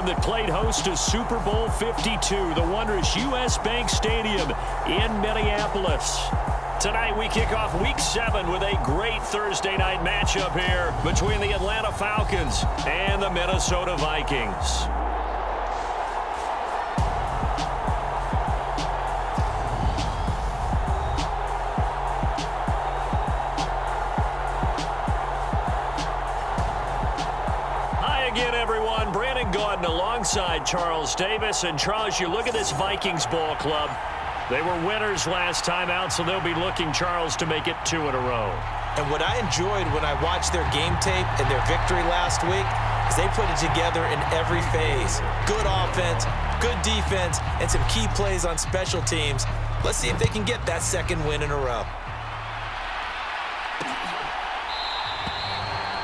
That played host to Super Bowl 52, the wondrous U.S. Bank Stadium in Minneapolis. Tonight we kick off Week 7 with a great Thursday night matchup here between the Atlanta Falcons and the Minnesota Vikings. Alongside Charles Davis. And Charles, you look at this Vikings ball club. They were winners last time out, so they'll be looking, Charles, to make it 2 in a row. And what I enjoyed when I watched their game tape and their victory last week is they put it together in every phase. Good offense, good defense, and some key plays on special teams. Let's see if they can get that 2nd win in a row.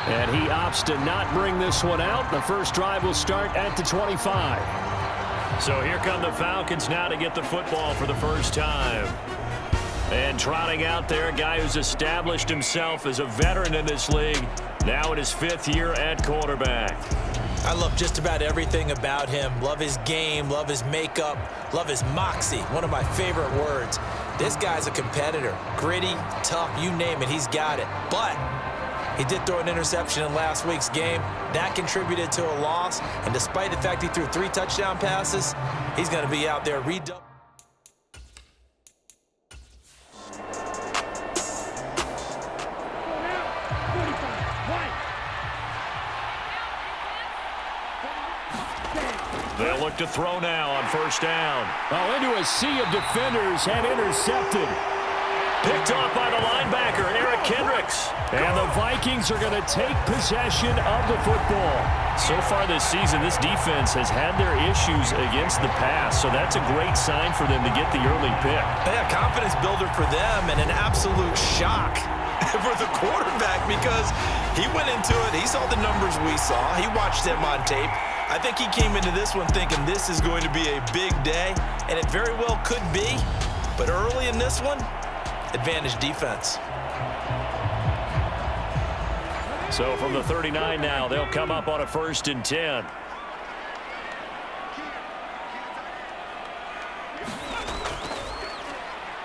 And he opts to not bring this one out. The first drive will start at the 25. So here come the Falcons now to get the football for the first time. And trotting out there, a guy who's established himself as a veteran in this league, now in his 5th year at quarterback. I love just about everything about him. Love his game, love his makeup, love his moxie, one of my favorite words. This guy's a competitor. Gritty, tough, you name it, he's got it. But he did throw an interception in last week's game. That contributed to a loss. And despite the fact he threw 3 touchdown passes, he's going to be out there redoubling. They'll look to throw now on first down. Oh, into a sea of defenders and intercepted. Picked off by the linebacker, Eric Kendricks. And the Vikings are going to take possession of the football. So far this season, this defense has had their issues against the pass, so that's a great sign for them to get the early pick. Yeah, confidence builder for them and an absolute shock for the quarterback because he went into it. He saw the numbers we saw. He watched them on tape. I think he came into this one thinking this is going to be a big day, and it very well could be. But early in this one, advantage defense. So from the 39 now, they'll come up on a 1st and 10.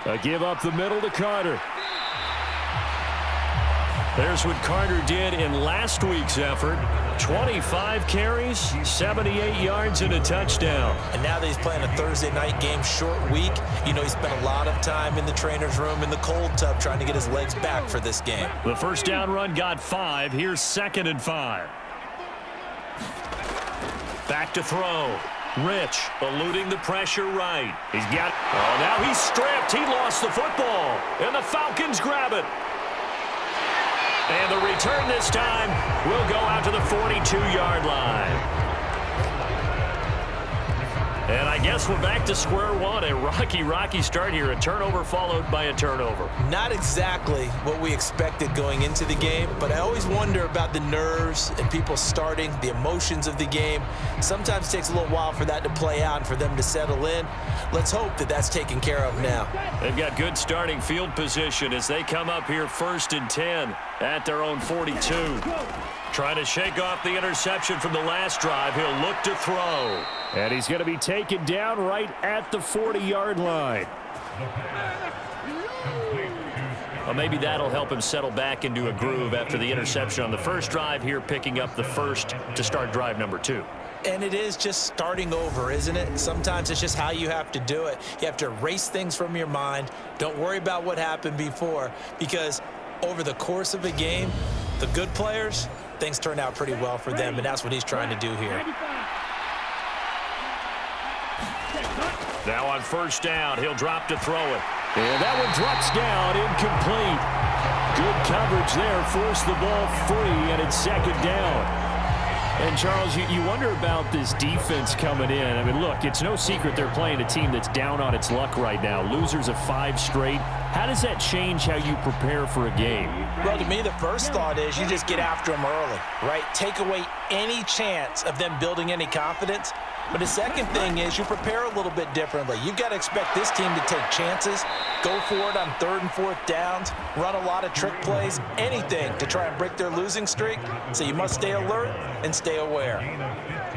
A give up the middle to Carter. There's what Carter did in last week's effort. 25 carries, 78 yards, and a touchdown. And now that he's playing a Thursday night game, short week, you know he spent a lot of time in the trainer's room in the cold tub trying to get his legs back for this game. The first down run got 5. Here's 2nd and 5. Back to throw. Rich eluding the pressure right. He's got... Oh, now he's stripped. He lost the football. And the Falcons grab it. And the return this time will go out to the 42-yard line. And I guess we're back to square one. A rocky start here. A turnover followed by a turnover. Not exactly what we expected going into the game, but I always wonder about the nerves and people starting, the emotions of the game. Sometimes it takes a little while for that to play out and for them to settle in. Let's hope that that's taken care of now. They've got good starting field position as they come up here 1st and 10 at their own 42. Trying to shake off the interception from the last drive. He'll look to throw. And he's going to be taken down right at the 40-yard line. Well, maybe that'll help him settle back into a groove after the interception on the first drive here, picking up the first to start drive number 2. And it is just starting over, isn't it? Sometimes it's just how you have to do it. You have to erase things from your mind. Don't worry about what happened before, because over the course of a game, the good players, things turn out pretty well for them, and that's what he's trying to do here. Now on first down, he'll drop to throw it. And that one drops down, incomplete. Good coverage there, forced the ball free, and it's 2nd down. And, Charles, you wonder about this defense coming in. I mean, look, it's no secret they're playing a team that's down on its luck right now. Losers of 5 straight. How does that change how you prepare for a game? Well, to me, the first thought is you just get after them early, right? Take away any chance of them building any confidence. But the second thing is you prepare a little bit differently. You've got to expect this team to take chances, go for it on 3rd and 4th downs, run a lot of trick plays, anything to try and break their losing streak. So you must stay alert and stay aware.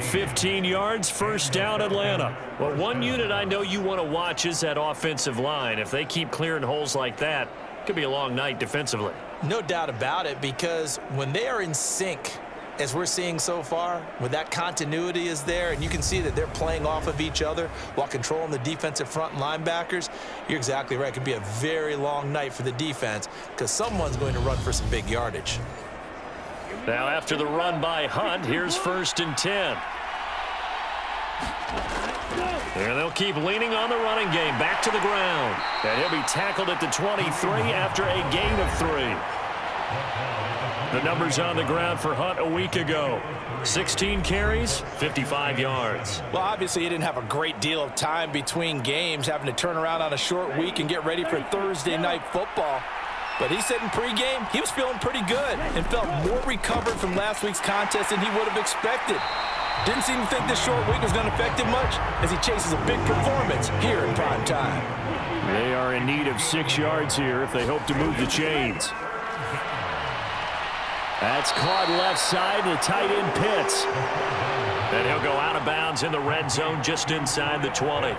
15 yards, first down Atlanta. Well, one unit I know you want to watch is that offensive line. If they keep clearing holes like that, it could be a long night defensively. No doubt about it, because when they are in sync, as we're seeing so far, when that continuity is there and you can see that they're playing off of each other while controlling the defensive front and linebackers, you're exactly right. It could be a very long night for the defense because someone's going to run for some big yardage. Now after the run by Hunt, here's 1st and 10. And they'll keep leaning on the running game. Back to the ground. And he'll be tackled at the 23 after a gain of 3. The numbers on the ground for Hunt a week ago. 16 carries, 55 yards. Well, obviously he didn't have a great deal of time between games, having to turn around on a short week and get ready for Thursday night football. But he said in pregame he was feeling pretty good and felt more recovered from last week's contest than he would have expected. Didn't seem to think this short week was going to affect him much as he chases a big performance here in prime time. They are in need of 6 yards here if they hope to move the chains. That's caught left side, the tight end Pitts. And he'll go out of bounds in the red zone just inside the 20.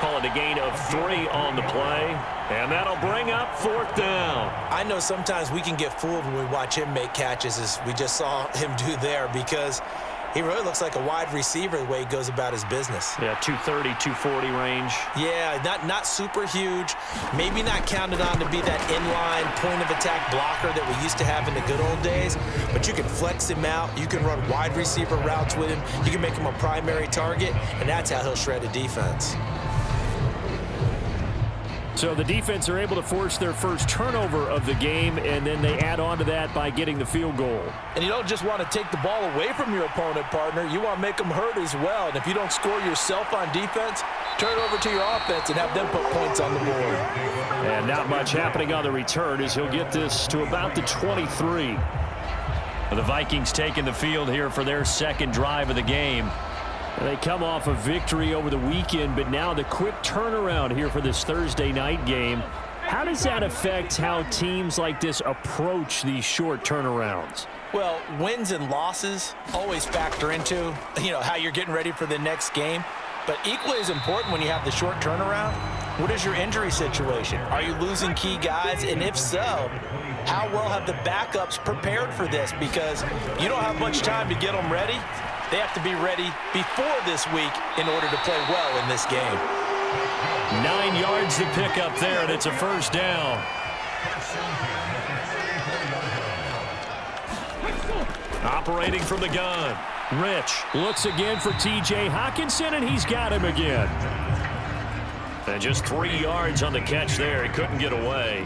Call it a gain of 3 on the play. And that'll bring up 4th down. I know sometimes we can get fooled when we watch him make catches, as we just saw him do there, because he really looks like a wide receiver the way he goes about his business. Yeah, 230, 240 range. Yeah, not super huge. Maybe not counted on to be that inline point-of-attack blocker that we used to have in the good old days. But you can flex him out. You can run wide receiver routes with him. You can make him a primary target, and that's how he'll shred a defense. So the defense are able to force their first turnover of the game, and then they add on to that by getting the field goal. And you don't just want to take the ball away from your opponent, partner. You want to make them hurt as well. And if you don't score yourself on defense, turn it over to your offense and have them put points on the board. And not much happening on the return as he'll get this to about the 23. The Vikings taking the field here for their second drive of the game. They come off a victory over the weekend, but now the quick turnaround here for this Thursday night game. How does that affect how teams like this approach these short turnarounds? Well, wins and losses always factor into, how you're getting ready for the next game. But equally as important when you have the short turnaround, what is your injury situation? Are you losing key guys? And if so, how well have the backups prepared for this? Because you don't have much time to get them ready. They have to be ready before this week in order to play well in this game. 9 yards to pick up there, and it's a first down. Operating from the gun. Rich looks again for T.J. Hockenson, and he's got him again. And just 3 yards on the catch there. He couldn't get away.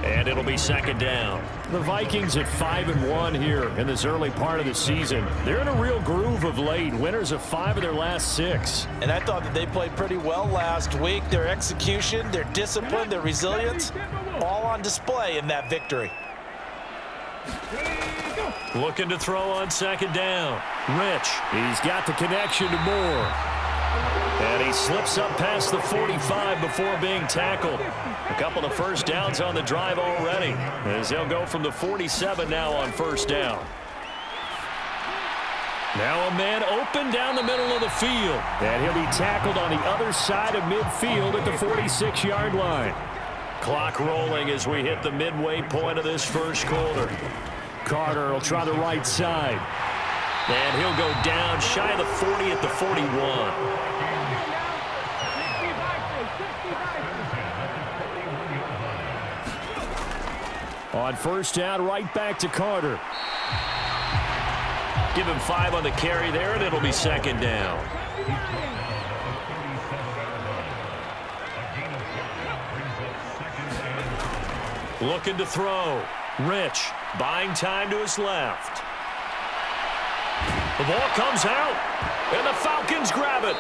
And it'll be second down. The Vikings at 5-1 here in this early part of the season. They're in a real groove of late. Winners of 5 of their last 6. And I thought that they played pretty well last week. Their execution, their discipline, their resilience, all on display in that victory. Looking to throw on second down. Rich, he's got the connection to Moore. And he slips up past the 45 before being tackled. A couple of first downs on the drive already, as they'll go from the 47 now on first down. Now a man open down the middle of the field. And he'll be tackled on the other side of midfield at the 46-yard line. Clock rolling as we hit the midway point of this first quarter. Carter will try the right side. And he'll go down shy of the 40 at the 41. On first down, right back to Carter. Give him 5 on the carry there, and it'll be second down. Looking to throw. Rich buying time to his left. The ball comes out, and the Falcons grab it.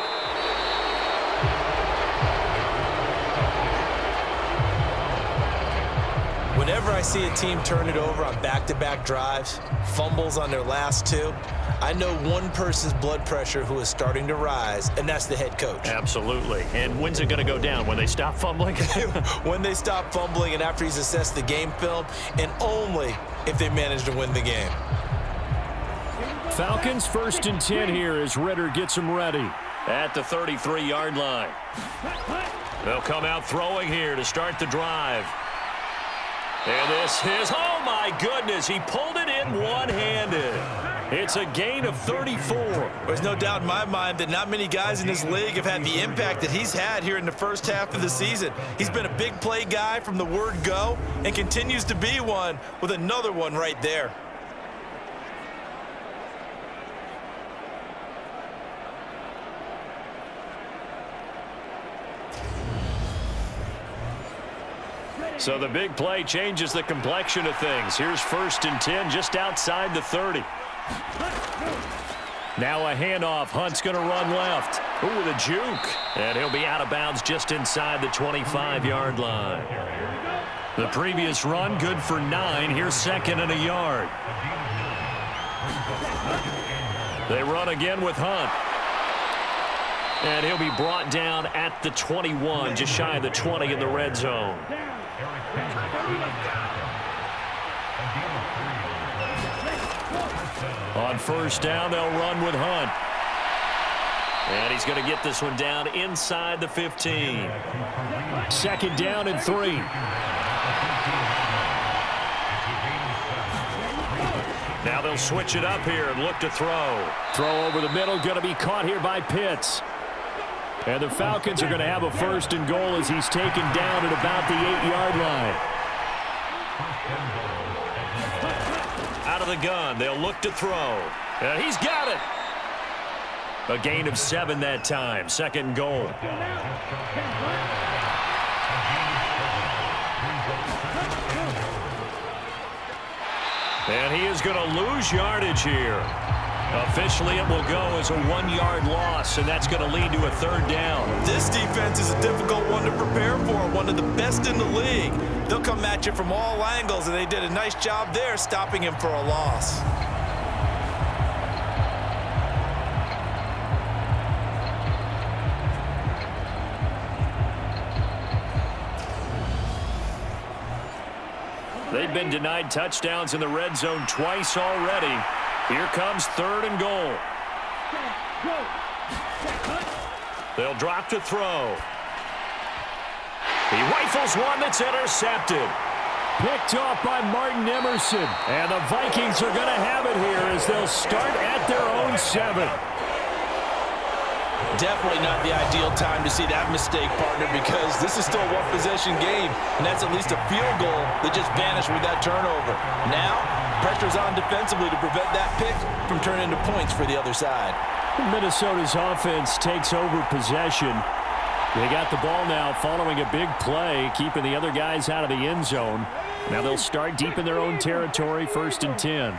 Whenever I see a team turn it over on back-to-back drives, fumbles on their last 2, I know one person's blood pressure who is starting to rise, and that's the head coach. Absolutely. And when's it going to go down? When they stop fumbling? When they stop fumbling and after he's assessed the game film, and only if they manage to win the game. Falcons 1st and 10 here as Ritter gets them ready. At the 33-yard line. They'll come out throwing here to start the drive. And this is, oh my goodness, he pulled it in one-handed. It's a gain of 34. There's no doubt in my mind that not many guys in this league have had the impact that he's had here in the first half of the season. He's been a big play guy from the word go and continues to be one with another one right there. So the big play changes the complexion of things. Here's 1st and 10 just outside the 30. Now a handoff. Hunt's going to run left. Ooh, with a juke. And he'll be out of bounds just inside the 25-yard line. The previous run good for 9. Here's 2nd and a yard. They run again with Hunt. And he'll be brought down at the 21, just shy of the 20 in the red zone. On 1st down, they'll run with Hunt. And he's going to get this one down inside the 15. 2nd down and 3. Now they'll switch it up here and look to throw. Throw over the middle, going to be caught here by Pitts. And the Falcons are going to have a 1st and goal as he's taken down at about the 8-yard line. Out of the gun, they'll look to throw. And he's got it. A gain of 7 that time. 2nd goal. And he is going to lose yardage here. Officially, it will go as a 1-yard loss, and that's going to lead to a 3rd down. This defense is a difficult one to prepare for, one of the best in the league. They'll come at you from all angles, and they did a nice job there stopping him for a loss. They've been denied touchdowns in the red zone twice already. Here comes 3rd and goal. They'll drop to throw. He rifles one that's intercepted. Picked off by Martin Emerson. And the Vikings are going to have it here as they'll start at their own 7. Definitely not the ideal time to see that mistake, partner, because this is still a one-possession game, and that's at least a field goal that just vanished with that turnover. Now, pressure's on defensively to prevent that pick from turning into points for the other side. Minnesota's offense takes over possession. They got the ball now following a big play, keeping the other guys out of the end zone. Now they'll start deep in their own territory, 1st and 10.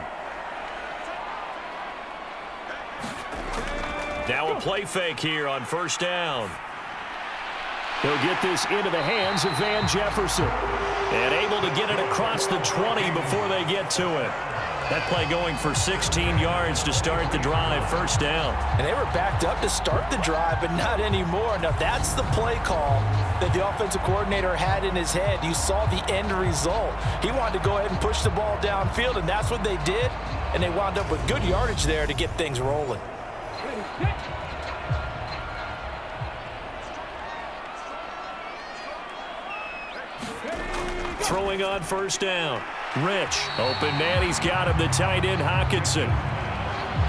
Now a play fake here on 1st down. He'll get this into the hands of Van Jefferson. And able to get it across the 20 before they get to it. That play going for 16 yards to start the drive, 1st down. And they were backed up to start the drive, but not anymore. Now that's the play call that the offensive coordinator had in his head. You saw the end result. He wanted to go ahead and push the ball downfield, and that's what they did. And they wound up with good yardage there to get things rolling. Throwing on 1st down. Rich, open man, he's got him, the tight end, Hockenson.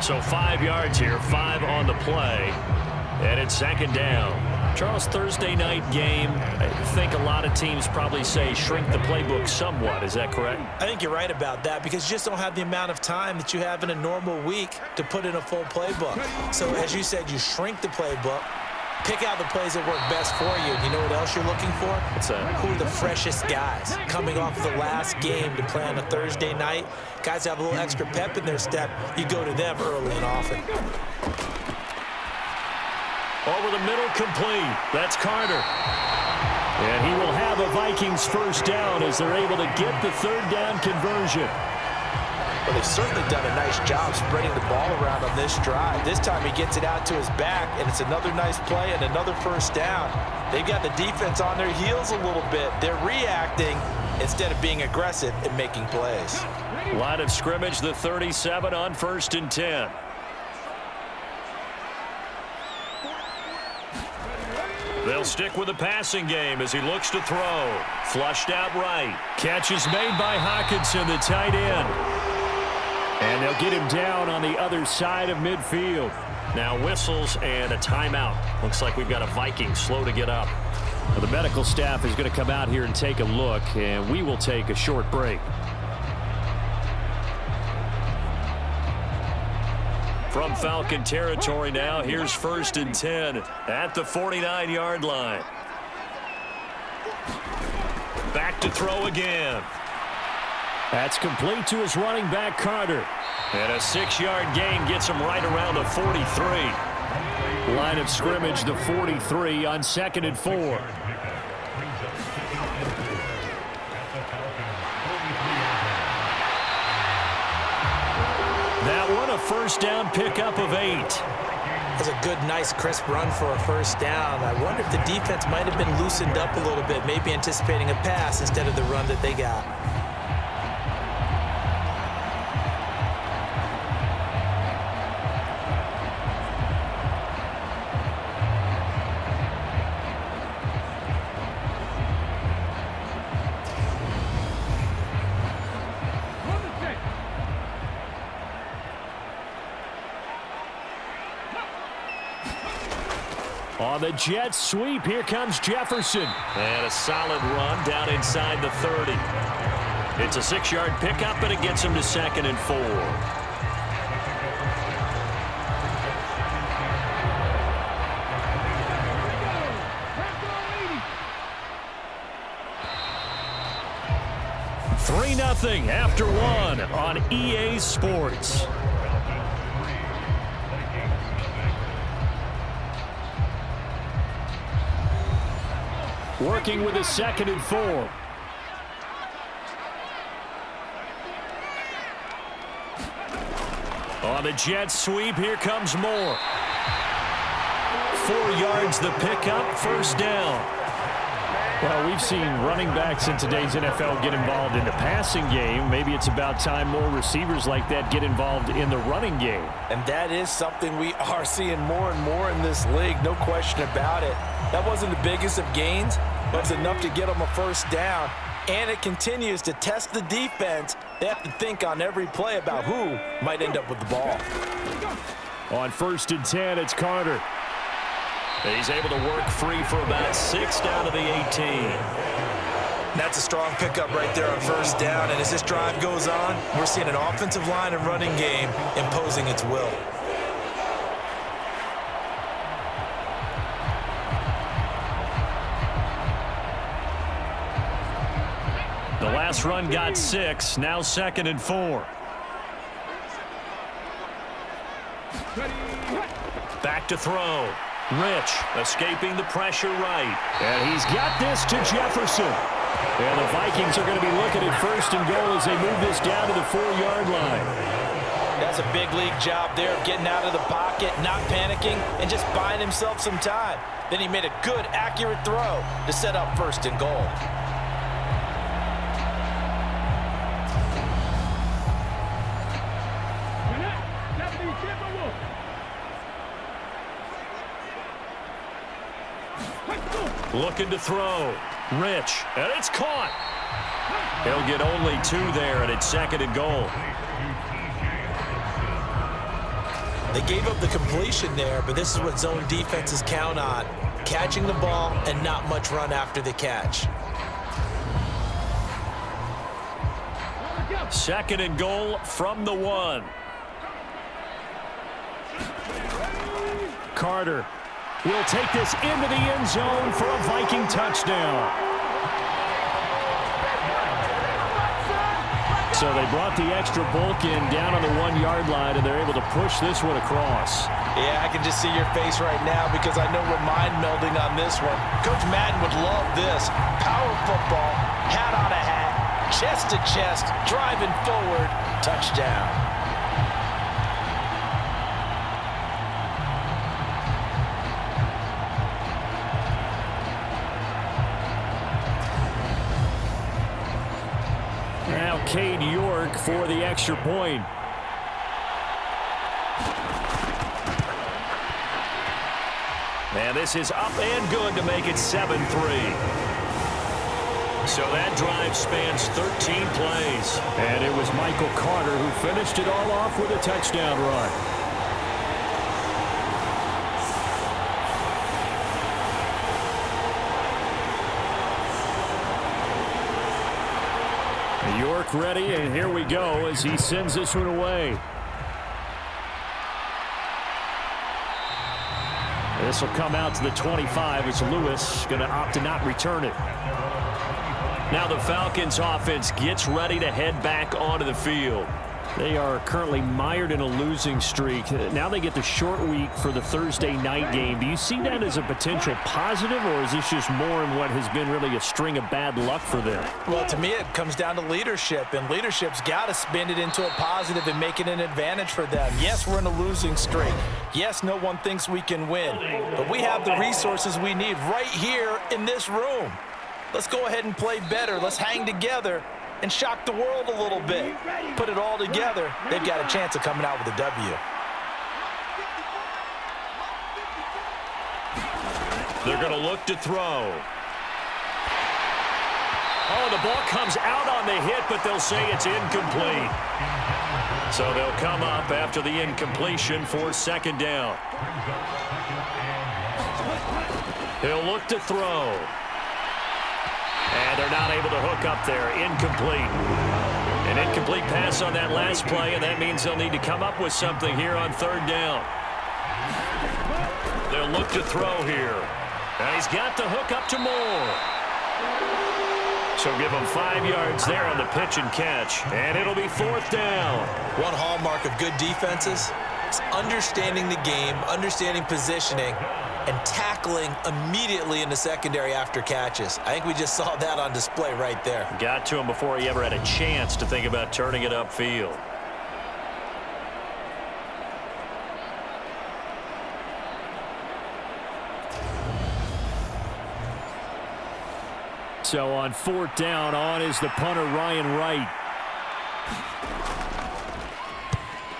So 5 yards here, 5 on the play, and it's 2nd down. Charles, Thursday night game, I think a lot of teams probably say shrink the playbook somewhat. Is that correct? I think you're right about that because you just don't have the amount of time that you have in a normal week to put in a full playbook. So as you said, you shrink the playbook. Pick out the plays that work best for you. You know what else you're looking for? Who are the freshest guys coming off the last game to play on a Thursday night? Guys have a little extra pep in their step. You go to them early and often. Over the middle, complete. That's Carter. And he will have a Vikings 1st down as they're able to get the 3rd down conversion. Well, they've certainly done a nice job spreading the ball around on this drive. This time he gets it out to his back, and it's another nice play and another 1st down. They've got the defense on their heels a little bit. They're reacting instead of being aggressive and making plays. Line of scrimmage, the 37 on 1st and 10. They'll stick with the passing game as he looks to throw. Flushed out right. Catch is made by Hockenson, the tight end. And they'll get him down on the other side of midfield. Now whistles and a timeout. Looks like we've got a Viking slow to get up. Well, the medical staff is going to come out here and take a look, and we will take a short break. From Falcon territory now, here's 1st and 10 at the 49-yard line. Back to throw again. That's complete to his running back, Carter. And a 6-yard gain gets him right around the 43. Line of scrimmage, the 43 on 2nd and 4. That one, a first down pickup of 8. That's a good, nice, crisp run for a first down. I wonder if the defense might have been loosened up a little bit, maybe anticipating a pass instead of the run that they got. On the jet sweep, here comes Jefferson. And a solid run down inside the 30. It's a 6-yard pickup, and it gets him to 2nd and 4. $3-0 after 1 on EA Sports. Working with a 2nd and 4. On the jet sweep, here comes Moore. 4 yards the pickup, first down. Well, we've seen running backs in today's NFL get involved in the passing game. Maybe it's about time more receivers like that get involved in the running game. And that is something we are seeing more and more in this league, no question about it. That wasn't the biggest of gains, but it was enough to get them a first down. And it continues to test the defense. They have to think on every play about who might end up with the ball. On 1st and 10, it's Carter. He's able to work free for about 6 down to the 18. That's a strong pickup right there on first down. And as this drive goes on, we're seeing an offensive line and running game imposing its will. The last run got 6, now 2nd and 4. Back to throw. Rich escaping the pressure right. And he's got this to Jefferson. And the Vikings are going to be looking at 1st and goal as they move this down to the 4-yard line. That's a big league job there of getting out of the pocket, not panicking, and just buying himself some time. Then he made a good, accurate throw to set up 1st and goal. Looking to throw. Rich, and it's caught. He'll get only 2 there, and it's 2nd and goal. They gave up the completion there, but this is what zone defenses count on. Catching the ball and not much run after the catch. 2nd and goal from the 1. Carter will take this into the end zone for a Viking touchdown. So they brought the extra bulk in down on the 1-yard line, and they're able to push this one across. Yeah, I can just see your face right now because I know we're mind melding on this one. Coach Madden would love this. Power football, hat on a hat, chest to chest, driving forward, touchdown. Cade York for the extra point. And this is up and good to make it 7-3. So that drive spans 13 plays. And it was Michael Carter who finished it all off with a touchdown run. York ready, and here we go as he sends this one away. This will come out to the 25 as Lewis going to opt to not return it. Now the Falcons offense gets ready to head back onto the field. They are currently mired in a losing streak. Now they get the short week for the Thursday night game. Do you see that as a potential positive, or is this just more in what has been really a string of bad luck for them? Well, to me, it comes down to leadership, and leadership's got to spin it into a positive and make it an advantage for them. Yes, we're in a losing streak. Yes, no one thinks we can win, but we have the resources we need right here in this room. Let's go ahead and play better. Let's hang together and shock the world a little bit. Put it all together, they've got a chance of coming out with a W. They're going to look to throw. Oh, the ball comes out on the hit, but they'll say it's incomplete. So they'll come up after the incompletion for second down. He'll look to throw. And they're not able to hook up there. Incomplete. An incomplete pass on that last play, and that means they'll need to come up with something here on third down. They'll look to throw here. And he's got the hook up to Moore. So give him 5 yards there on the pitch and catch. And it'll be fourth down. One hallmark of good defenses is understanding the game, understanding positioning, and tackling immediately in the secondary after catches. I think we just saw that on display right there. Got to him before he ever had a chance to think about turning it upfield. So on fourth down, on is the punter, Ryan Wright.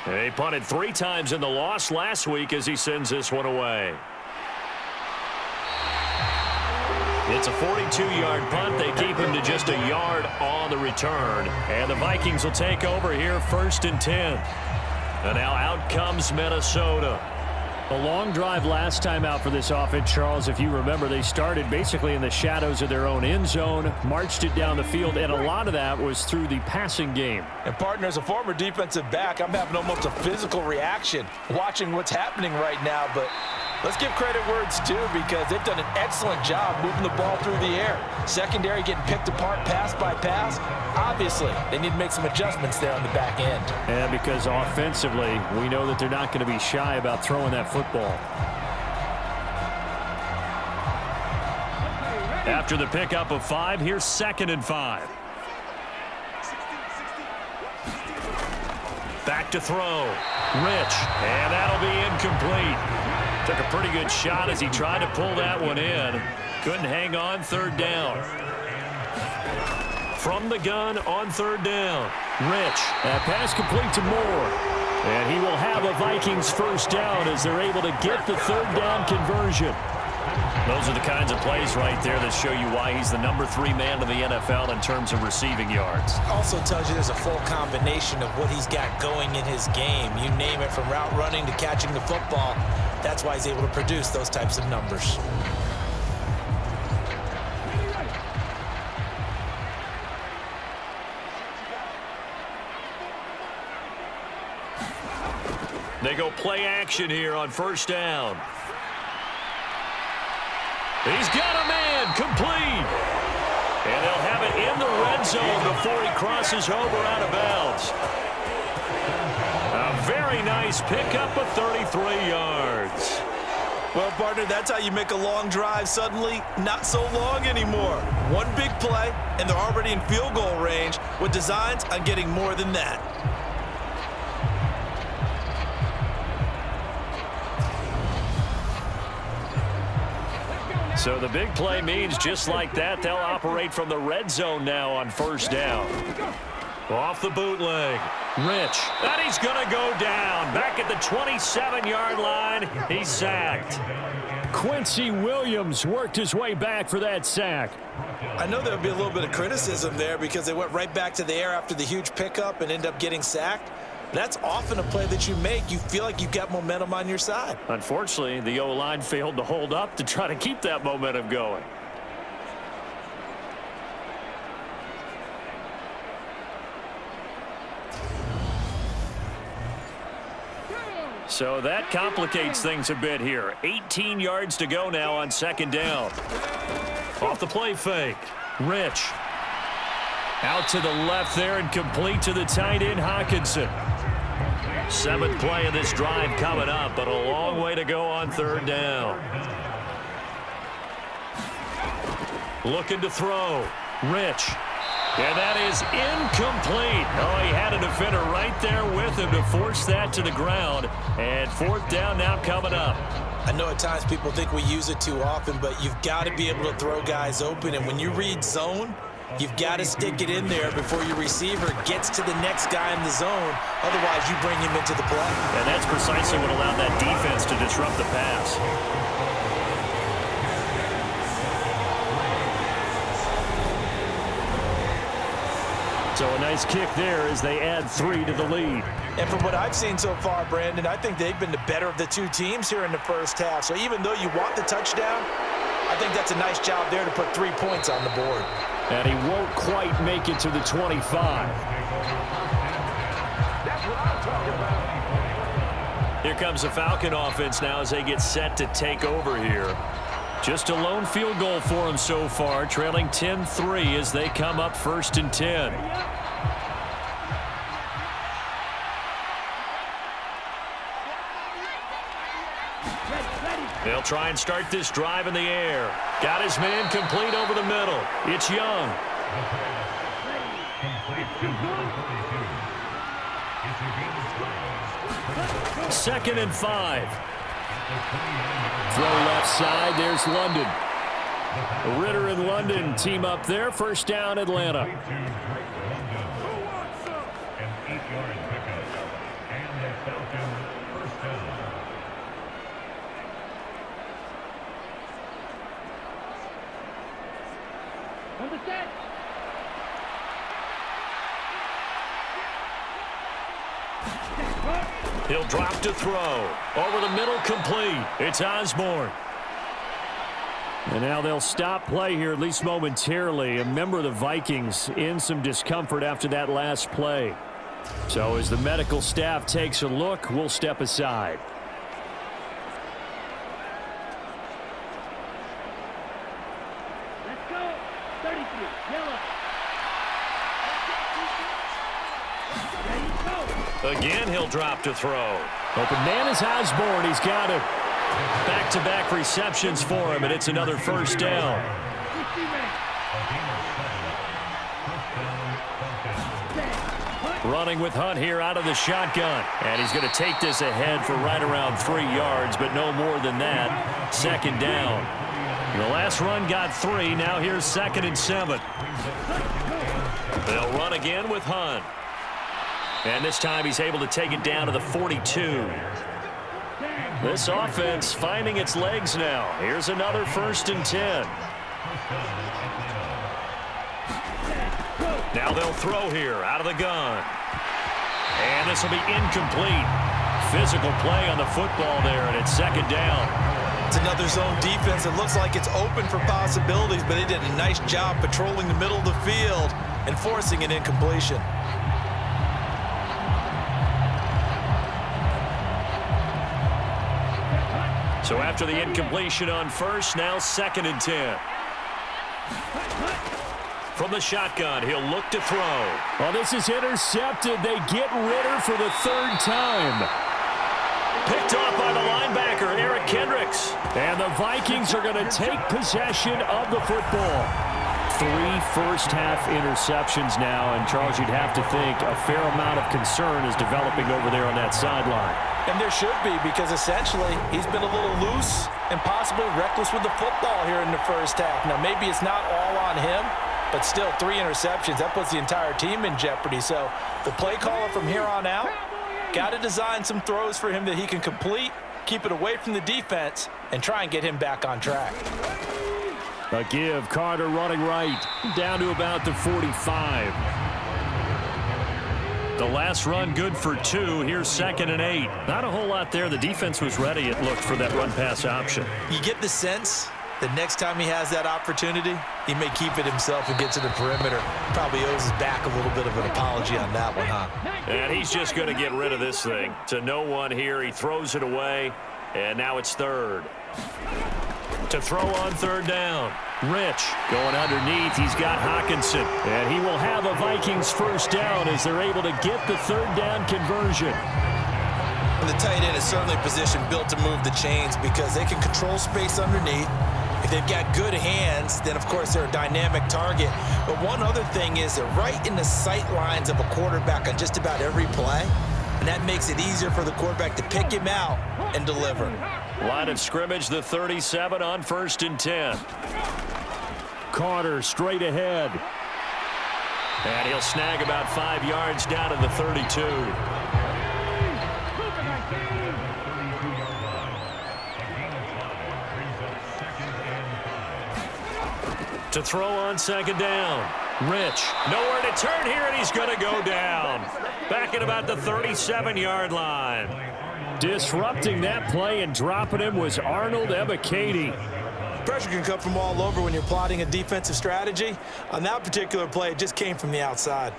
He punted 3 times in the loss last week as he sends this one away. It's a 42-yard punt. They keep him to just a yard on the return. And the Vikings will take over here, 1st and 10. And now out comes Minnesota. A long drive last time out for this offense, Charles. If you remember, they started basically in the shadows of their own end zone, marched it down the field, and a lot of that was through the passing game. And, partner, as a former defensive back, I'm having almost a physical reaction watching what's happening right now. But let's give credit where it's due, because they've done an excellent job moving the ball through the air. Secondary getting picked apart pass by pass. Obviously, they need to make some adjustments there on the back end. And because offensively, we know that they're not going to be shy about throwing that football. After the pickup of 5, here's 2nd and 5. Back to throw. Rich. And that'll be incomplete. Took a pretty good shot as he tried to pull that one in. Couldn't hang on, 3rd down. From the gun on 3rd down. Rich. That pass complete to Moore. And he will have a Vikings 1st down as they're able to get the 3rd down conversion. Those are the kinds of plays right there that show you why he's the number 3 man in the NFL in terms of receiving yards. Also tells you there's a full combination of what he's got going in his game. You name it, from route running to catching the football. That's why he's able to produce those types of numbers. They go play action here on 1st down. He's got a man, complete. And they'll have it in the red zone before he crosses over out of bounds. A very nice pickup of 33 yards. Well, partner, that's how you make a long drive suddenly not so long anymore. One big play, and they're already in field goal range with designs on getting more than that. So the big play means just like that, they'll operate from the red zone now on 1st down. Off the bootleg. Rich. And he's going to go down. Back at the 27-yard line. He's sacked. Quincy Williams worked his way back for that sack. I know there would be a little bit of criticism there because they went right back to the air after the huge pickup and end up getting sacked. That's often a play that you make. You feel like you've got momentum on your side. Unfortunately, the O-line failed to hold up to try to keep that momentum going. So that complicates things a bit here. 18 yards to go now on second down. Off the play fake. Rich. Out to the left there and complete to the tight end, Hawkinson. 7th play of this drive coming up, but a long way to go on third down. Looking to throw. Rich. And that is incomplete. Oh, he had a defender right there with him to force that to the ground. And 4th down now coming up. I know at times people think we use it too often, but you've got to be able to throw guys open. And when you read zone, you've got to stick it in there before your receiver gets to the next guy in the zone. Otherwise, you bring him into the play. And that's precisely what allowed that defense to disrupt the pass. So a nice kick there as they add 3 to the lead. And from what I've seen so far, Brandon, I think they've been the better of the two teams here in the first half. So even though you want the touchdown, I think that's a nice job there to put 3 points on the board. And he won't quite make it to the 25. Here comes the Falcon offense now as they get set to take over here. Just a lone field goal for them so far, trailing 10-3 as they come up 1st and 10. They'll try and start this drive in the air. Got his man complete over the middle. It's Young. Second and 5. Throw left side. There's London. Ritter and London team up there. First down, Atlanta. He'll drop to throw. Over the middle, complete. It's Osborne. And now they'll stop play here, at least momentarily. A member of the Vikings in some discomfort after that last play. So as the medical staff takes a look, we'll step aside. Let's go. 33, yellow. Again, he'll drop to throw. Open man is Osborne. He's got it. Back-to-back receptions for him, and it's another first down. Running with Hunt here out of the shotgun. And he's going to take this ahead for right around 3 yards, but no more than that. Second down. The last run got 3. Now here's 2nd and 7. They'll run again with Hunt. And this time he's able to take it down to the 42. This offense finding its legs now. Here's another 1st and 10. Now they'll throw here out of the gun. And this will be incomplete. Physical play on the football there, and it's 2nd down. It's another zone defense. It looks like it's open for possibilities, but they did a nice job patrolling the middle of the field and forcing an incompletion. So after the incompletion on first, now 2nd and 10. From the shotgun, he'll look to throw. Well, this is intercepted. They get Ritter for the 3rd time. Picked off by the linebacker, Eric Kendricks. And the Vikings are going to take possession of the football. 3 first-half interceptions now, and Charles, you'd have to think a fair amount of concern is developing over there on that sideline. And there should be, because essentially he's been a little loose and possibly reckless with the football here in the first half. Now, maybe it's not all on him, But still, 3 interceptions, that puts the entire team in jeopardy. So the play caller from here on out got to design some throws for him that he can complete, keep it away from the defense, and try and get him back on track. A give, Carter running right, down to about the 45. The last run good for 2. Here's 2nd and 8. Not a whole lot there. The defense was ready, it looked, for that run-pass option. You get the sense that next time he has that opportunity, he may keep it himself and get to the perimeter. Probably owes his back a little bit of an apology on that one, huh? And he's just going to get rid of this thing. To no one here. He throws it away, and now it's 3rd. To throw on 3rd down. Rich going underneath. He's got Hawkinson. And he will have a Vikings first down as they're able to get the 3rd down conversion. And the tight end is certainly a position built to move the chains because they can control space underneath. If they've got good hands, then, of course, they're a dynamic target. But one other thing is they're right in the sight lines of a quarterback on just about every play. And that makes it easier for the quarterback to pick him out and deliver. Line of scrimmage, the 37 on 1st and 10. Carter straight ahead. And he'll snag about 5 yards down to the 32. To throw on 2nd down. Rich, nowhere to turn here, and he's going to go down. Back at about the 37-yard line. Disrupting that play and dropping him was Arnold Ebiketie. Pressure can come from all over when you're plotting a defensive strategy. On that particular play, it just came from the outside.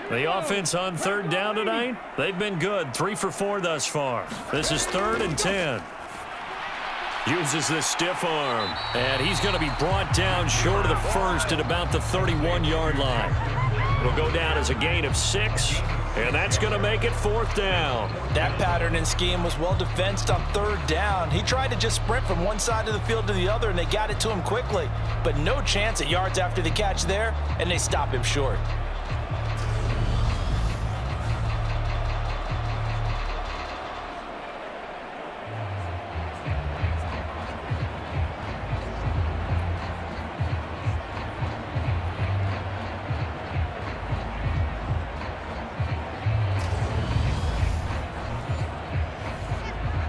The offense on 3rd down tonight, they've been good. 3 for 4 thus far. This is 3rd and 10. Uses the stiff arm, and he's going to be brought down short of the 1st at about the 31-yard line. It'll go down as a gain of 6, and that's going to make it 4th down. That pattern and scheme was well defensed on 3rd down. He tried to just sprint from one side of the field to the other, and they got it to him quickly. But no chance at yards after the catch there, and they stop him short.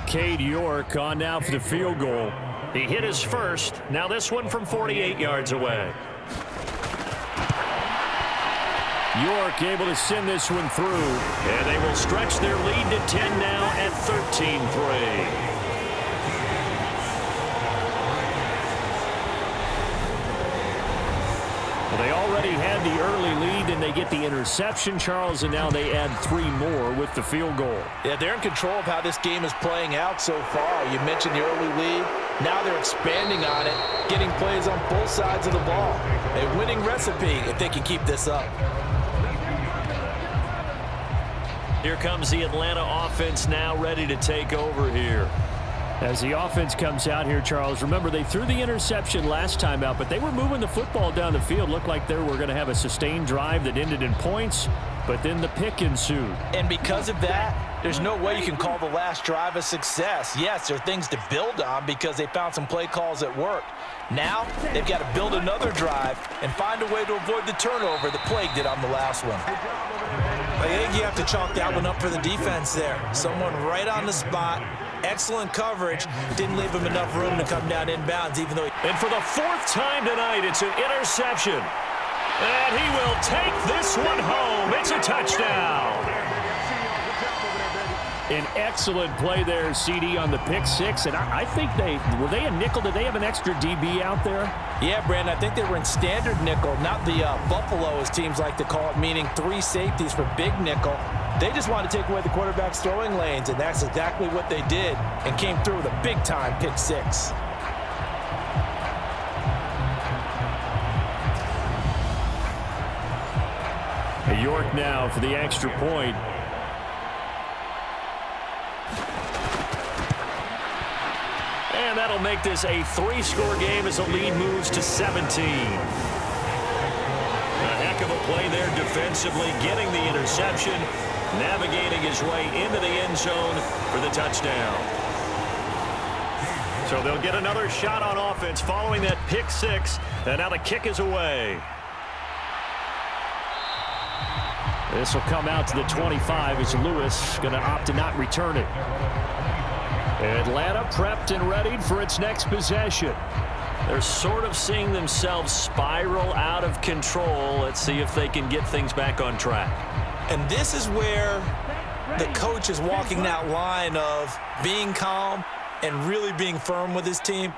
Cade York on now for the field goal. He hit his first. Now this one from 48 yards away. York able to send this one through. And they will stretch their lead to 10 now at 13-3. They already had the early lead, and they get the interception, Charles, and now they add 3 more with the field goal. Yeah, they're in control of how this game is playing out so far. You mentioned the early lead. Now they're expanding on it, getting plays on both sides of the ball. A winning recipe if they can keep this up. Here comes the Atlanta offense now ready to take over here. As the offense comes out here, Charles, remember they threw the interception last time out, but they were moving the football down the field. Looked like they were going to have a sustained drive that ended in points, but then the pick ensued. And because of that, there's no way you can call the last drive a success. Yes, there are things to build on because they found some play calls that worked. Now they've got to build another drive and find a way to avoid the turnover that plagued it on the last one. I think you have to chalk that one up for the defense there. Someone right on the spot. Excellent coverage. Didn't leave him enough room to come down inbounds, even though And for the 4th time tonight, it's an interception. And he will take this one home. It's a touchdown. An excellent play there, CD, on the pick 6. And I think were they a nickel? Did they have an extra DB out there? Yeah, Brandon, I think they were in standard nickel, not the Buffalo, as teams like to call it, meaning 3 safeties for big nickel. They just wanted to take away the quarterback's throwing lanes, and that's exactly what they did and came through with a big-time pick 6. York now for the extra point. And that'll make this a 3-score game as the lead moves to 17. A heck of a play there defensively, getting the interception. navigating his way into the end zone for the touchdown. So they'll get another shot on offense following that pick six, and now the kick is away. This will come out to the 25 as Lewis going to opt to not return it. Atlanta prepped and readied for its next possession. They're sort of seeing themselves spiral out of control. Let's see if they can get things back on track. And this is where the coach is walking that line of being calm and really being firm with his team.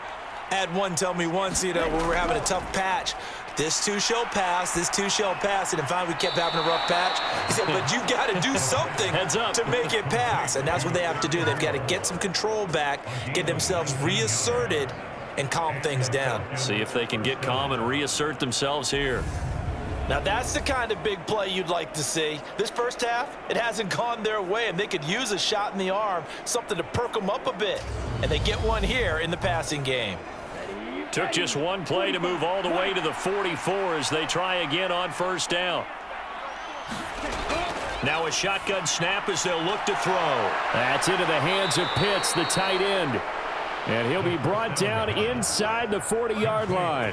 I had one tell me once, when we were having a tough patch, this too shall pass, this too shall pass. And finally we kept having a rough patch. He said, but you've got to do something to make it pass. And that's what they have to do. They've got to get some control back, get themselves reasserted, and calm things down. See if they can get calm and reassert themselves here. Now that's the kind of big play you'd like to see. This first half, it hasn't gone their way, and they could use a shot in the arm, something to perk them up a bit. And they get one here in the passing game. Took just one play to move all the way to the 44 as they try again on first down. Now a shotgun snap as they'll look to throw. That's into the hands of Pitts, the tight end. And he'll be brought down inside the 40-yard line.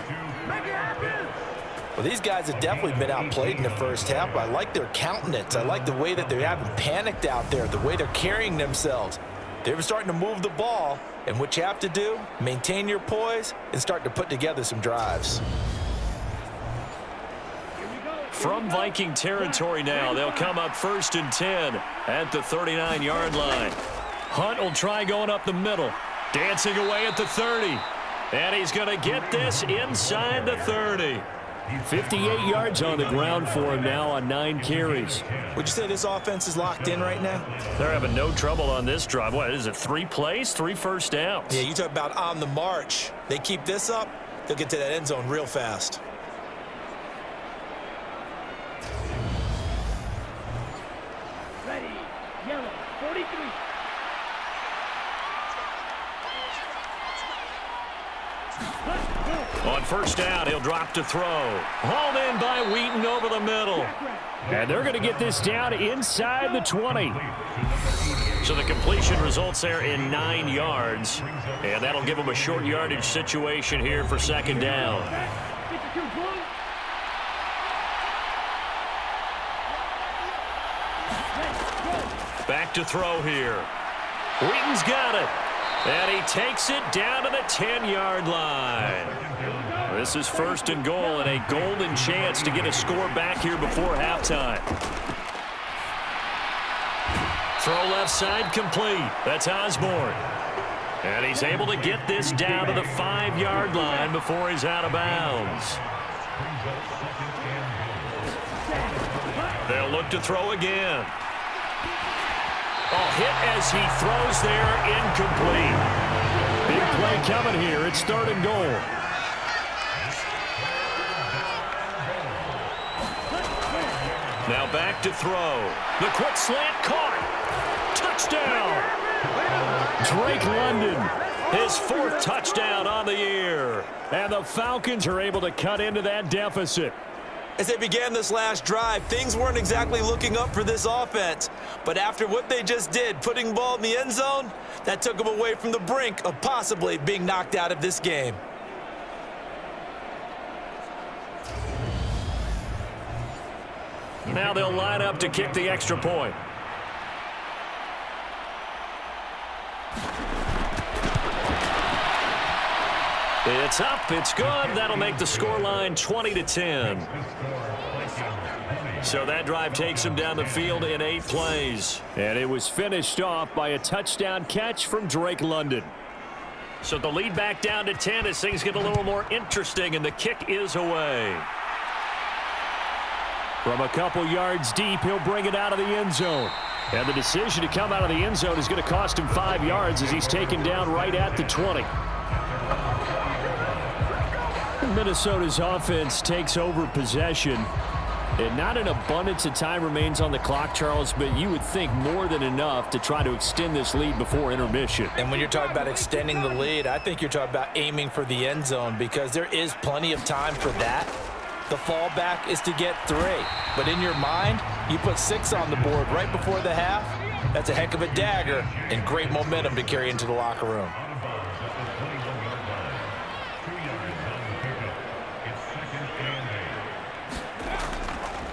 Well, these guys have definitely been outplayed in the first half, but I like their countenance. I like the way that they haven't panicked out there, the way they're carrying themselves. They're starting to move the ball, and what you have to do, maintain your poise and start to put together some drives. From Viking territory now, they'll come up 1st and 10 at the 39-yard line. Hunt will try going up the middle. Dancing away at the 30. And he's going to get this inside the 30. 58 yards on the ground for him now on 9 carries. Would you say this offense is locked in right now? They're having no trouble on this drive. What is it, 3 plays, 3 first downs? Yeah, you talk about on the march. They keep this up, they'll get to that end zone real fast. Ready. Yellow. 43. On first down, he'll drop to throw. Hauled in by Wheaton over the middle. And they're going to get this down inside the 20. So the completion results there in 9 yards. And that'll give them a short yardage situation here for second down. Back to throw here. Wheaton's got it. And he takes it down to the 10-yard line. This is 1st and goal and a golden chance to get a score back here before halftime. Throw left side complete. That's Osborne. And he's able to get this down to the 5-yard line before he's out of bounds. They'll look to throw again. Oh, hit as he throws there, incomplete. Big play coming here. It's 3rd and goal. Now back to throw. The quick slant caught. Touchdown. Drake London. His 4th touchdown on the year. And the Falcons are able to cut into that deficit. As they began this last drive, things weren't exactly looking up for this offense. But after what they just did, putting the ball in the end zone, that took them away from the brink of possibly being knocked out of this game. Now they'll line up to kick the extra point. It's up. It's good. That'll make the scoreline 20-10. So that drive takes him down the field in 8 plays. And it was finished off by a touchdown catch from Drake London. So the lead back down to 10 as things get a little more interesting, and the kick is away. From a couple yards deep, he'll bring it out of the end zone. And the decision to come out of the end zone is going to cost him 5 yards as he's taken down right at the 20. Minnesota's offense takes over possession. And not an abundance of time remains on the clock, Charles, but you would think more than enough to try to extend this lead before intermission. And when you're talking about extending the lead, I think you're talking about aiming for the end zone because there is plenty of time for that. the fallback is to get 3. But in your mind, you put 6 on the board right before the half. That's a heck of a dagger and great momentum to carry into the locker room.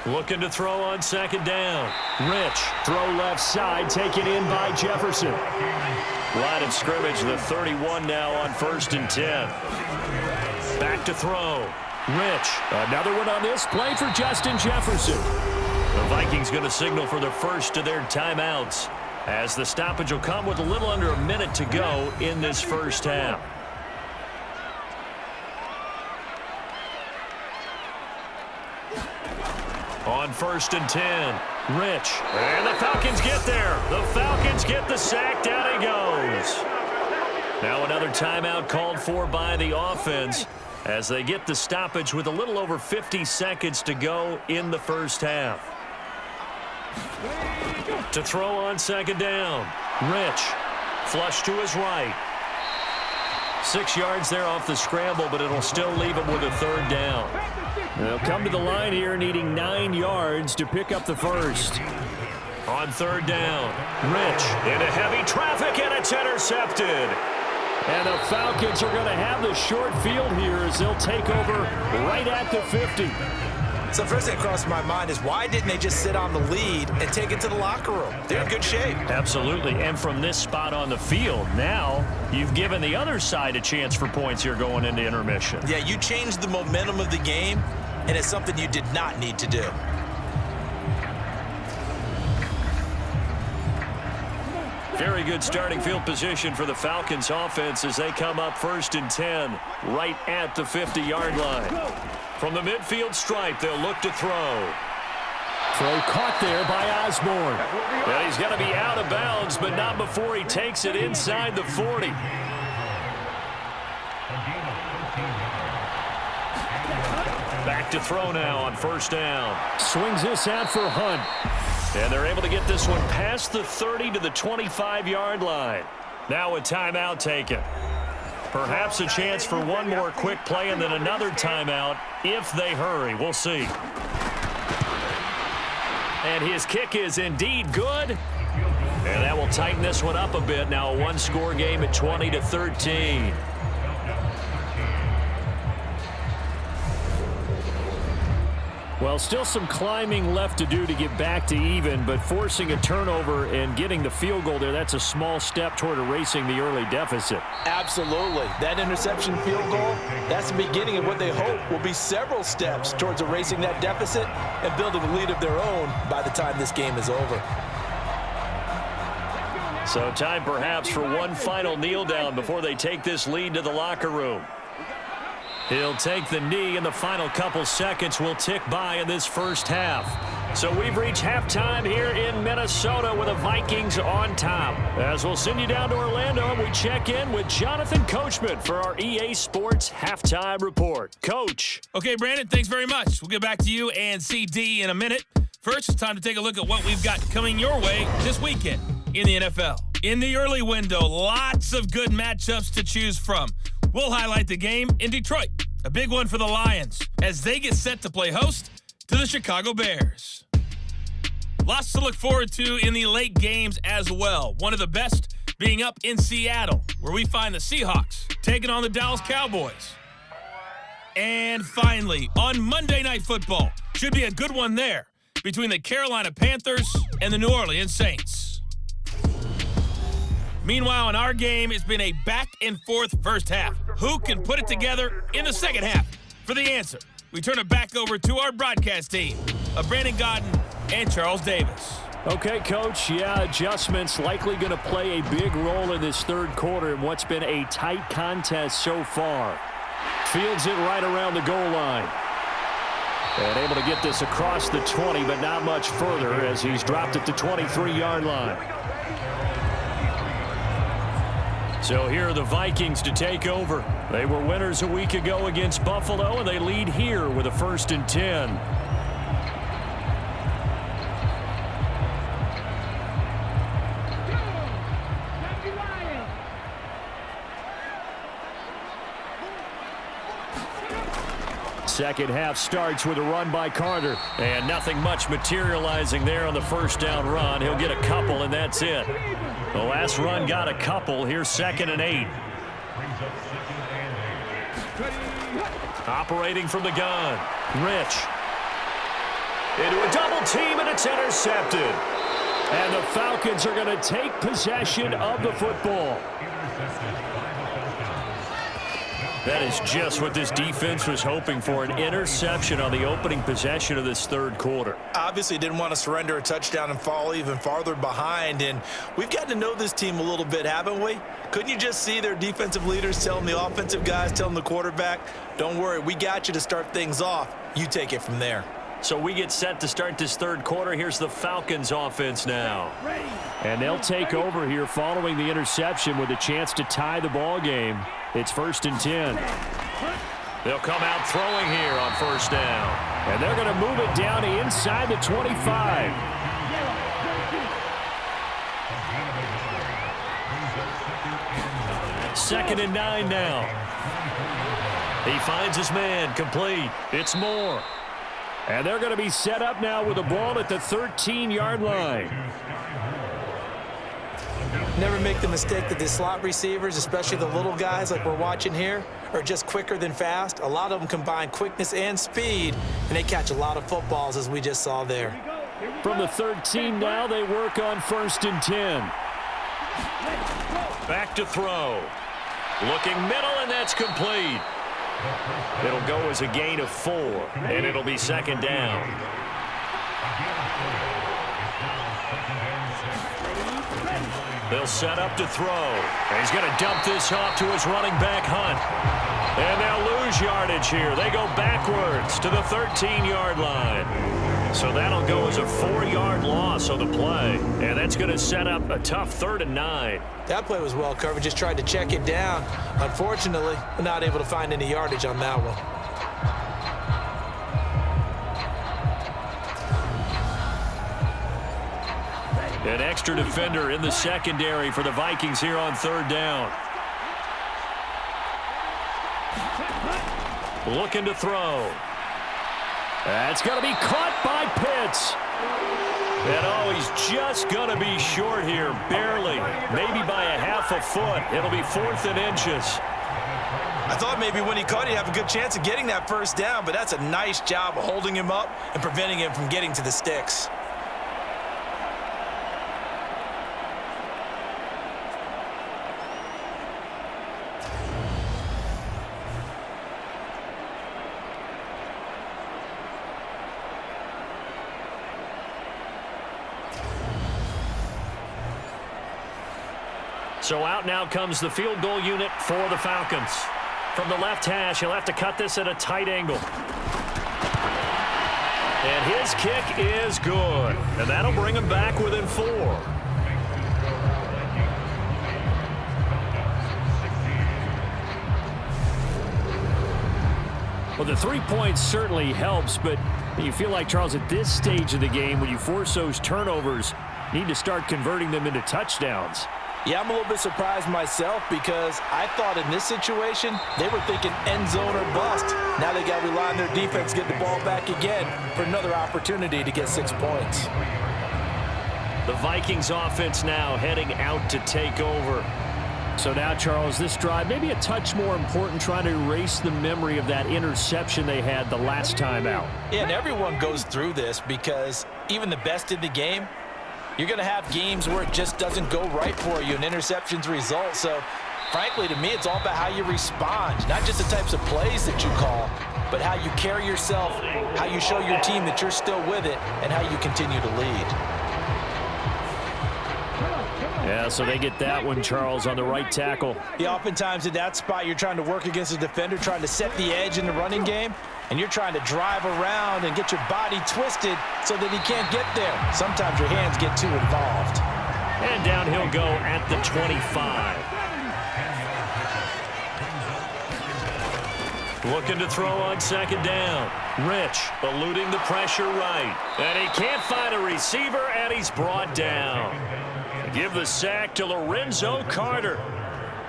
Looking to throw on second down. Rich, throw left side, taken in by Jefferson. Line of scrimmage, the 31 now on 1st and 10. Back to throw. Rich, another one on this play for Justin Jefferson. The Vikings going to signal for the first of their timeouts, as the stoppage will come with a little under a minute to go in this first half. On 1st and 10, Rich. And the Falcons get there. The Falcons get the sack. Down he goes. Now another timeout called for by the offense as they get the stoppage with a little over 50 seconds to go in the first half. To throw on second down, Rich. Flush to his right. 6 yards there off the scramble, but it'll still leave him with a 3rd down. They'll come to the line here needing 9 yards to pick up the first. On 3rd down, Rich into heavy traffic, and it's intercepted. And the Falcons are going to have the short field here as they'll take over right at the 50. So first thing that crossed my mind is why didn't they just sit on the lead and take it to the locker room? They're in good shape. Absolutely, and from this spot on the field, now you've given the other side a chance for points here going into intermission. Yeah, you changed the momentum of the game, and it's something you did not need to do. Very good starting field position for the Falcons offense as they come up 1st and 10 right at the 50-yard line. From the midfield stripe, they'll look to throw. Throw caught there by Osborne. Well, he's going to be out of bounds, but not before he takes it inside the 40. Back to throw now on 1st down. Swings this out for Hunt. And they're able to get this one past the 30 to the 25-yard line. Now a timeout taken. Perhaps a chance for one more quick play and then another timeout if they hurry. We'll see. And his kick is indeed good. And that will tighten this one up a bit. Now a one-score game at 20-13. Well, still some climbing left to do to get back to even, but forcing a turnover and getting the field goal there, that's a small step toward erasing the early deficit. Absolutely. That interception field goal, that's the beginning of what they hope will be several steps towards erasing that deficit and building a lead of their own by the time this game is over. So time perhaps for one final kneel down before they take this lead to the locker room. He'll take the knee, and the final couple seconds will tick by in this first half. So we've reached halftime here in Minnesota with the Vikings on top. As we'll send you down to Orlando, and we check in with Jonathan Coachman for our EA Sports Halftime Report. Coach. Okay, Brandon, thanks very much. We'll get back to you and CD in a minute. First, it's time to take a look at what we've got coming your way this weekend in the NFL. In the early window, lots of good matchups to choose from. We'll highlight the game in Detroit, a big one for the Lions, as they get set to play host to the Chicago Bears. Lots to look forward to in the late games as well. One of the best being up in Seattle, where we find the Seahawks taking on the Dallas Cowboys. And finally, on Monday Night Football, should be a good one there, between the Carolina Panthers and the New Orleans Saints. Meanwhile, in our game, it's been a back-and-forth first half. Who can put it together in the second half? For the answer, we turn it back over to our broadcast team of Brandon Godden and Charles Davis. Okay, Coach, adjustments likely going to play a big role in this third quarter in what's been a tight contest so far. Fields it right around the goal line. And able to get this across the 20, but not much further as he's dropped at the 23-yard line. So here are the Vikings to take over. They were winners a week ago against Buffalo, and they lead here with a 1st and 10. Second half starts with a run by Carter. And nothing much materializing there on the first down run. He'll get a couple, and that's it. The last run got a couple. Here's 2nd and 8. Operating from the gun. Rich. Into a double team, and it's intercepted. And the Falcons are going to take possession of the football. That is just what this defense was hoping for, an interception on the opening possession of this third quarter. Obviously didn't want to surrender a touchdown and fall even farther behind, and we've gotten to know this team a little bit, haven't we? Couldn't you just see their defensive leaders telling the offensive guys, telling the quarterback, don't worry, we got you to start things off. You take it from there. So we get set to start this third quarter. Here's the Falcons offense now. And they'll take over here following the interception with a chance to tie the ball game. It's 1st and 10. They'll come out throwing here on first down. And they're going to move it down inside the 25. Second and 9 now. He finds his man, complete. It's Moore. And they're going to be set up now with the ball at the 13-yard line. Never make the mistake that the slot receivers, especially the little guys like we're watching here, are just quicker than fast. A lot of them combine quickness and speed, and they catch a lot of footballs, as we just saw there. From the 13 now, they work on 1st and 10. Back to throw. Looking middle, and that's complete. It'll go as a gain of 4, and it'll be 2nd down. They'll set up to throw. And he's going to dump this off to his running back, Hunt. And they'll lose yardage here. They go backwards to the 13-yard line. So that'll go as a 4-yard loss on the play. And that's going to set up a tough 3rd and 9. That play was well covered. Just tried to check it down. Unfortunately, we're not able to find any yardage on that one. An extra defender in the secondary for the Vikings here on 3rd down. Looking to throw. That's going to be caught by Pitts. And he's just going to be short here, barely, maybe by a half a foot. It'll be 4th and inches. I thought maybe when he caught it, he'd have a good chance of getting that first down, but that's a nice job of holding him up and preventing him from getting to the sticks. So out now comes the field goal unit for the Falcons. From the left hash, he'll have to cut this at a tight angle. And his kick is good. And that'll bring him back within 4. Well, the 3 points certainly helps, but you feel like, Charles, at this stage of the game, when you force those turnovers, you need to start converting them into touchdowns. Yeah, I'm a little bit surprised myself because I thought in this situation they were thinking end zone or bust. Now they got to rely on their defense to get the ball back again for another opportunity to get 6 points. The Vikings offense now heading out to take over. So now, Charles, this drive maybe a touch more important, trying to erase the memory of that interception they had the last time out. Yeah, and everyone goes through this because even the best in the game, you're going to have games where it just doesn't go right for you, and interceptions result. So, frankly, to me, it's all about how you respond, not just the types of plays that you call, but how you carry yourself, how you show your team that you're still with it, and how you continue to lead. Yeah, so they get that one, Charles, on the right tackle. Yeah, oftentimes in that spot, you're trying to work against a defender, trying to set the edge in the running game, and you're trying to drive around and get your body twisted so that he can't get there. Sometimes your hands get too involved. And down he'll go at the 25. Looking to throw on 2nd down. Rich eluding the pressure right. And he can't find a receiver, and he's brought down. Give the sack to Lorenzo Carter.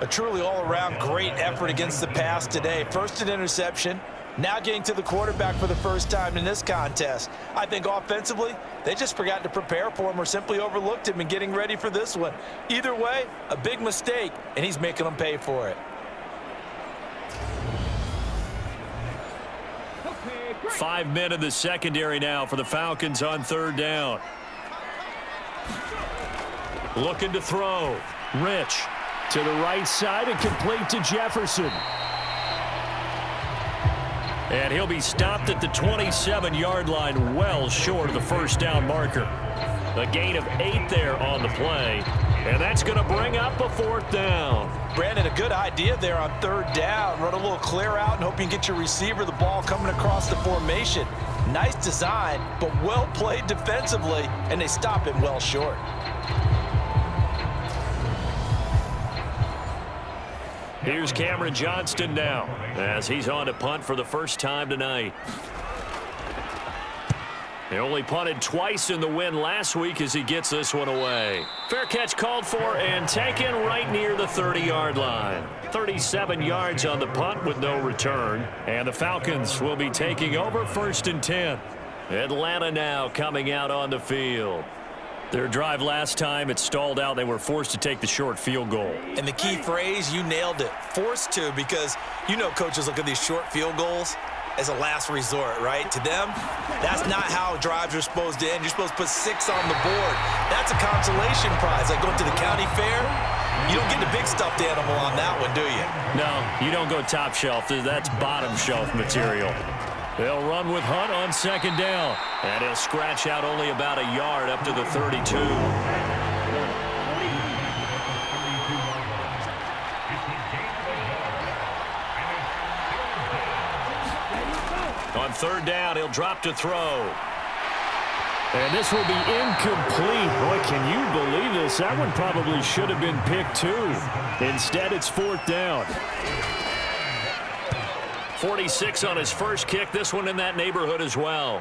A truly all-around great effort against the pass today. First an interception, Now getting to the quarterback for the first time in this contest. I think offensively, they just forgot to prepare for him or simply overlooked him in getting ready for this one. Either way, a big mistake, and he's making them pay for it. 5 men in the secondary now for the Falcons on third down. Looking to throw. Rich to the right side and complete to Jefferson. And he'll be stopped at the 27-yard line, well short of the first down marker. A gain of 8 there on the play, and that's going to bring up a fourth down. Brandon, a good idea there on third down. Run a little clear out and hope you can get your receiver the ball coming across the formation. Nice design, but well played defensively, and they stop him well short. Here's Cameron Johnston now as he's on to punt for the first time tonight. He only punted twice in the win last week as he gets this one away. Fair catch called for and taken right near the 30-yard line. 37 yards on the punt with no return. And the Falcons will be taking over 1st and 10. Atlanta now coming out on the field. Their drive last time, it stalled out. They were forced to take the short field goal. And the key phrase, you nailed it. Forced to, because you know coaches look at these short field goals as a last resort, right? To them, that's not how drives are supposed to end. You're supposed to put 6 on the board. That's a consolation prize. Like going to the county fair, you don't get the big stuffed animal on that one, do you? No, you don't go top shelf. That's bottom shelf material. They'll run with Hunt on second down. And he'll scratch out only about a yard up to the 32. On third down, he'll drop to throw. And this will be incomplete. Boy, can you believe this? That one probably should have been picked too. Instead, it's 4th down. 46 on his first kick. This one in that neighborhood as well.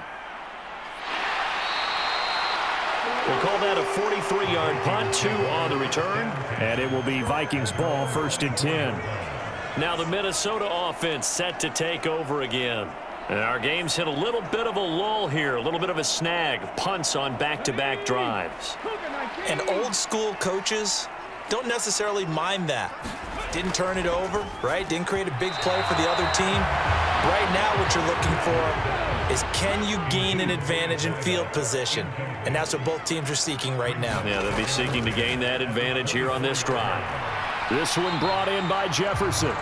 We'll call that a 43-yard punt, 2 on the return. And it will be Vikings ball, 1st and 10. Now the Minnesota offense set to take over again. And our game's hit a little bit of a lull here, a little bit of a snag. Punts on back-to-back drives. And old school coaches don't necessarily mind that. Didn't turn it over, right? Didn't create a big play for the other team. Right now what you're looking for is, can you gain an advantage in field position? And that's what both teams are seeking right now. Yeah, they'll be seeking to gain that advantage here on this drive. This one brought in by Jefferson.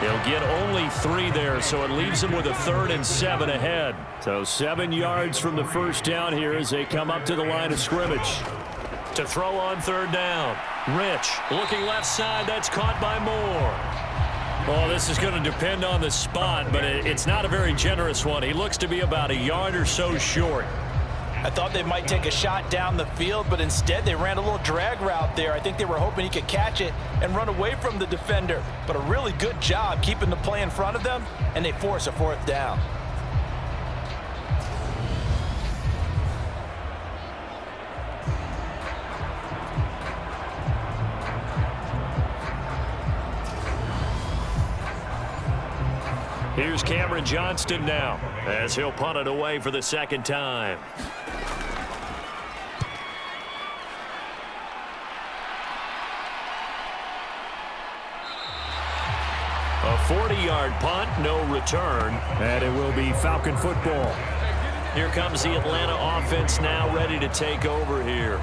He'll get only 3 there, so it leaves him with a 3rd and 7 ahead. So 7 yards from the first down here as they come up to the line of scrimmage. To throw on third down. Rich looking left side. That's caught by Moore. Well, this is going to depend on the spot, but it's not a very generous one. He looks to be about a yard or so short. I thought they might take a shot down the field, but instead they ran a little drag route there. I think they were hoping he could catch it and run away from the defender. But a really good job keeping the play in front of them, and they force a 4th down. Here's Cameron Johnston now as he'll punt it away for the 2nd time. A 40-yard punt, no return. And it will be Falcon football. Here comes the Atlanta offense now ready to take over here.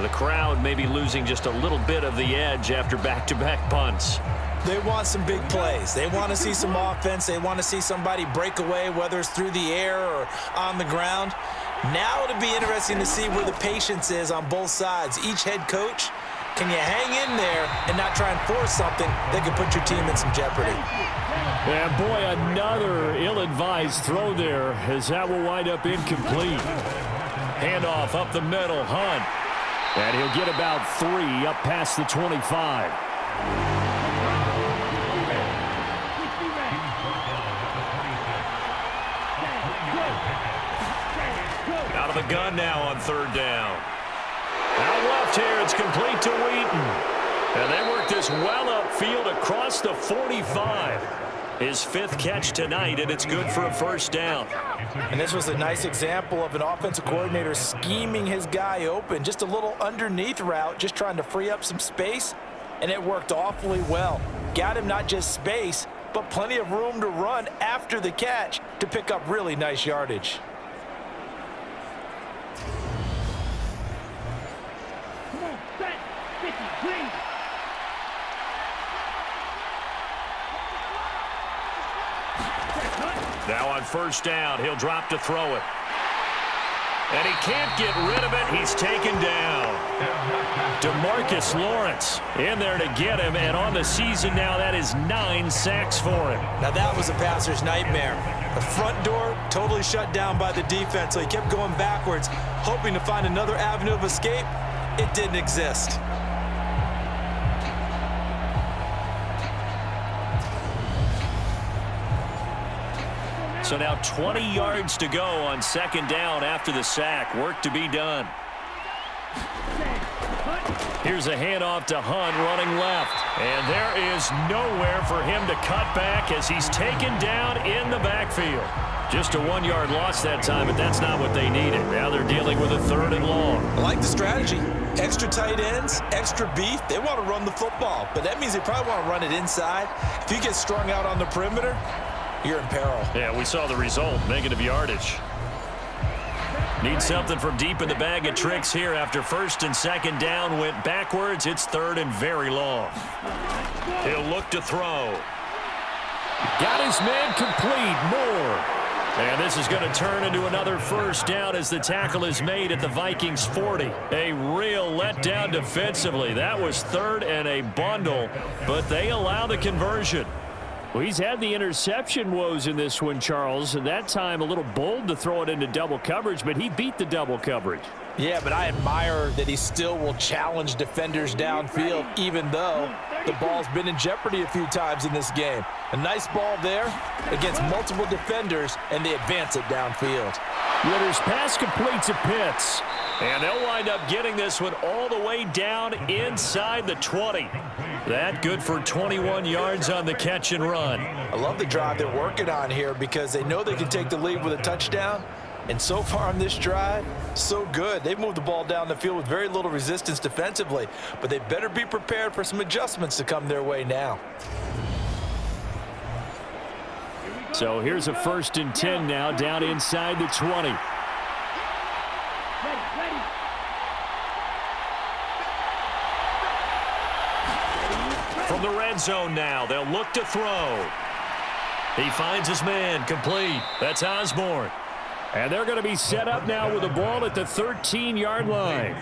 The crowd may be losing just a little bit of the edge after back-to-back punts. They want some big plays. They want to see some offense. They want to see somebody break away, whether it's through the air or on the ground. Now it'll be interesting to see where the patience is on both sides. Each head coach, can you hang in there and not try and force something that could put your team in some jeopardy? And boy, another ill-advised throw there as that will wind up incomplete. Handoff up the middle, Hunt. And he'll get about 3 up past the 25. Out of the gun now on third down. Out left here, it's complete to Wheaton. And they work this well upfield across the 45. His 5th catch tonight, and it's good for a first down. And this was a nice example of an offensive coordinator scheming his guy open. Just a little underneath route, just trying to free up some space, and it worked awfully well. Got him not just space, but plenty of room to run after the catch to pick up really nice yardage. Come on, set. 50, green. Now on first down, he'll drop to throw it. And he can't get rid of it. He's taken down. DeMarcus Lawrence in there to get him, and on the season now, that is 9 sacks for him. Now that was a passer's nightmare. The front door totally shut down by the defense, so he kept going backwards, hoping to find another avenue of escape. It didn't exist. So now 20 yards to go on second down after the sack. Work to be done. Here's a handoff to Hunt running left. And there is nowhere for him to cut back as he's taken down in the backfield. Just a 1-yard loss that time, but that's not what they needed. Now they're dealing with a 3rd and long. I like the strategy. Extra tight ends, extra beef. They want to run the football, but that means they probably want to run it inside. If you get strung out on the perimeter, you're in peril. Yeah, we saw the result, negative yardage. Need something from deep in the bag of tricks here after 1st and 2nd down went backwards. It's 3rd and very long. He'll look to throw. Got his man complete. Moore. And this is going to turn into another first down as the tackle is made at the Vikings 40. A real letdown defensively. That was 3rd and a bundle, but they allow the conversion. Well, he's had the interception woes in this one, Charles, and that time a little bold to throw it into double coverage, but he beat the double coverage. Yeah, but I admire that he still will challenge defenders downfield, even though the ball's been in jeopardy a few times in this game. A nice ball there against multiple defenders, and they advance it downfield. Ritter's pass complete to Pitts. And they'll wind up getting this one all the way down inside the 20. That good for 21 yards on the catch and run. I love the drive they're working on here because they know they can take the lead with a touchdown. And so far on this drive, so good. They've moved the ball down the field with very little resistance defensively, but they better be prepared for some adjustments to come their way now. So here's a 1st and 10 now down inside the 20. Ready. From the red zone now, they'll look to throw. He finds his man, complete. That's Osborne. And they're going to be set up now with the ball at the 13-yard line.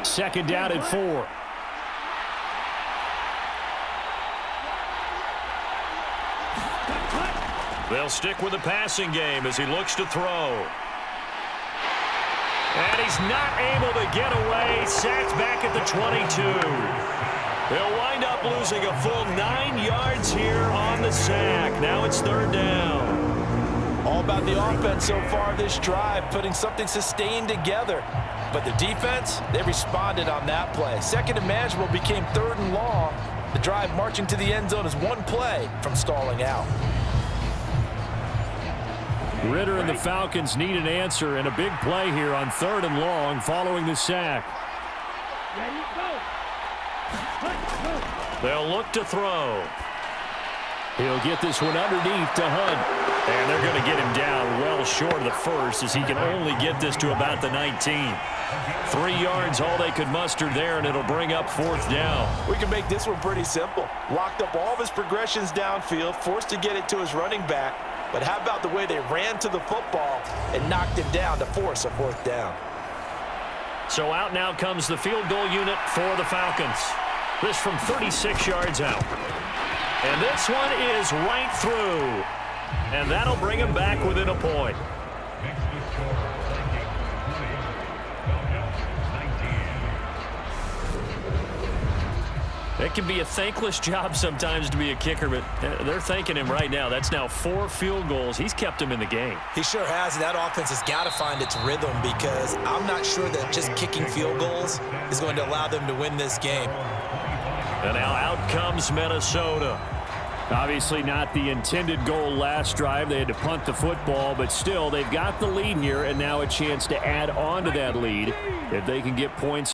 Second down and 4. They'll stick with the passing game as he looks to throw. And he's not able to get away. Sacked back at the 22. They'll wind up losing a full 9 yards here on the sack. Now it's 3rd down. All about the offense so far this drive, putting something sustained together. But the defense, they responded on that play. 2nd and manageable became 3rd and long. The drive marching to the end zone is one play from stalling out. Ritter and the Falcons need an answer and a big play here on 3rd and long following the sack. Ready, go. They'll look to throw. He'll get this one underneath to Hunt. And they're going to get him down well short of the 1st as he can only get this to about the 19. 3 yards all they could muster there, and it'll bring up 4th down. We can make this one pretty simple. Locked up all of his progressions downfield, forced to get it to his running back. But how about the way they ran to the football and knocked him down to force a 4th down? So out now comes the field goal unit for the Falcons. This from 36 yards out. And this one is right through. And that'll bring him back within a point. It can be a thankless job sometimes to be a kicker, but they're thanking him right now. That's now 4 field goals. He's kept him in the game. He sure has, and that offense has got to find its rhythm because I'm not sure that just kicking field goals is going to allow them to win this game. And now out comes Minnesota. Obviously not the intended goal last drive. They had to punt the football, but still they've got the lead here, and now a chance to add on to that lead if they can get points.